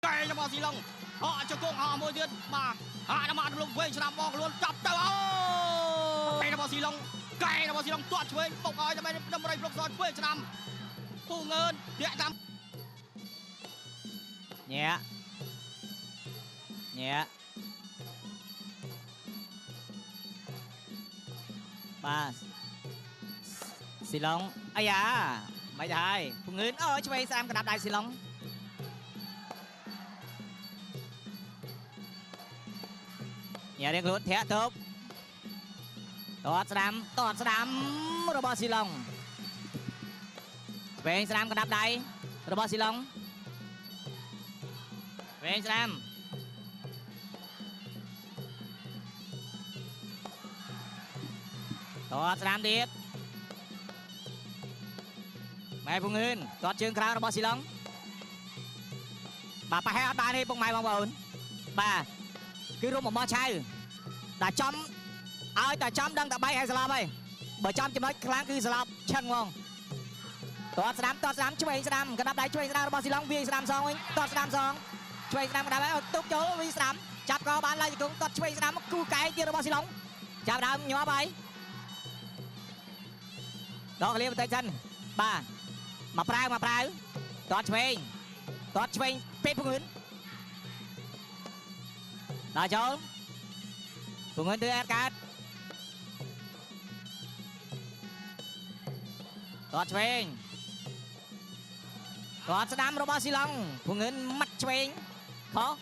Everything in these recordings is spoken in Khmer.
កែរបស់ស៊ីឡុងជង្គង់មួយទៀតបាទអាម៉ាត់លំវិញឆ្នាំបងខ្លួនចាប់ទៅអូកែរបស់ស៊ីឡុងទាត់ឆ្វេងបុកឲ្យដើម្បីរៃប្រុកសឆ្វេងឆ្នាំពូងឿនធាក់តាមញាក់បាទស៊ីឡុងអាយ៉ាមិនដែរពងឿនឆ្វេងស្រាមកណ្ដាប់ដៃស៊ីឡុងញ៉ារៀងខ្លួនធាក់ទៅតតស្ដាំរបស់ស៊ីឡុងឆ្វេងស្រាមកណ្ដាប់ដៃរបស់ស៊ីឡុងឆ្វេងស្រាមតតស្ដាំទៀតម៉ែពងឿនតតជើងក្រៅរបស់ស៊ីឡុងបាទប្រហែលអត់បានទេពុកម៉ែបងប្អូនបាទគឺរួមមកឆៅតែចំឲ្យតែចំដឹងតែបែកឲ្យស្លាប់ហើយបើចំចំណុចខ្លាំងគឺស្លាប់ឈឹងហ្មងតតស្ដាំឆ្វេងស្ដាំកណ្ដាប់ដៃឆ្វេងស្ដាំរបស់ស៊ីឡុងវាយស្ដាំសងវិញតតស្ដាំសងឆ្វេងស្ដាំកណ្ដាប់ដៃទុកចូលវាយស្ដាំចាប់កបានឡើងជង្គង់តតឆ្វេងស្ដាំគូកែទៀតរបស់ស៊ីឡុងចាប់ដើមញាប់ហើយដល់កលៀបន្តិចសិនបាទមកប្រាវតតឆ្វេងពេកពងឿនដល់ចូលពងឿនធ្វើអត់កើតតតឆ្វេងតតស្ដាំរបស់ស៊ីឡុងពងឿនម៉ាត់ឆ្វេងខុស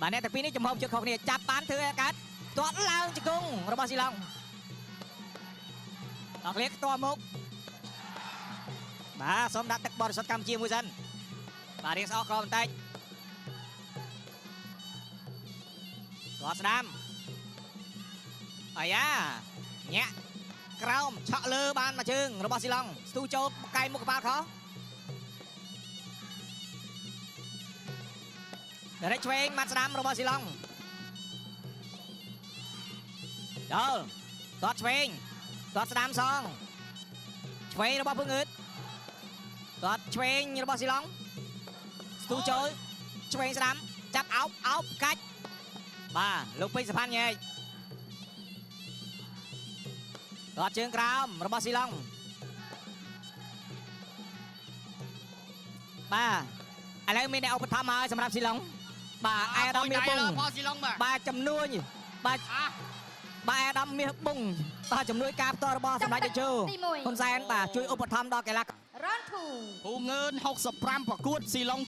បាទអ្នកទាំងពីរនេះចំហជើងខុសគ្នាចាប់បានធ្វើអត់កើតតតឡើងជង្គង់របស់ស៊ីឡុងដល់ក្លៀកតមុខបាទសូមដាក់ទឹកបរិសុទ្ធកម្ពុជាមួយសិនបាទរៀងស្អកក្របន្តិចតស្ដាំអាយ៉ាញាក់ក្រោមឆក់លើបានមួយជើងរបស់ស៊ីឡុងស្ទូចូលកែមុខក្បាលខុសរែកឆ្វេងម៉ាត់ស្ដាំរបស់ស៊ីឡុងចូលតឆ្វេងតស្ដាំសងឆ្វេងរបស់ពងឿនតឆ្វេងរបស់ស៊ីឡុងស្ទូចូលឆ្វេងស្ដាំចាប់អោបកាច់បាទលោកពេជ្រសុផាន់ញែកតជើងក្រោមរបស់ស៊ីឡុងបាទឥឡូវមានអ្នកឧបត្ថម្ភហើយសម្រាប់ស៊ីឡុងបាទអាដាមមាសបុងបាទចំនួនបាទអាដាមមាសបុងបាទជំនួយការផ្ទាល់របស់សម្ដេចតេជោហ៊ុនសែនបាទជួយឧបត្ថម្ភដល់កីឡាកររ៉ាន់ធូពូងឿន65ប្រកួតស៊ីឡុង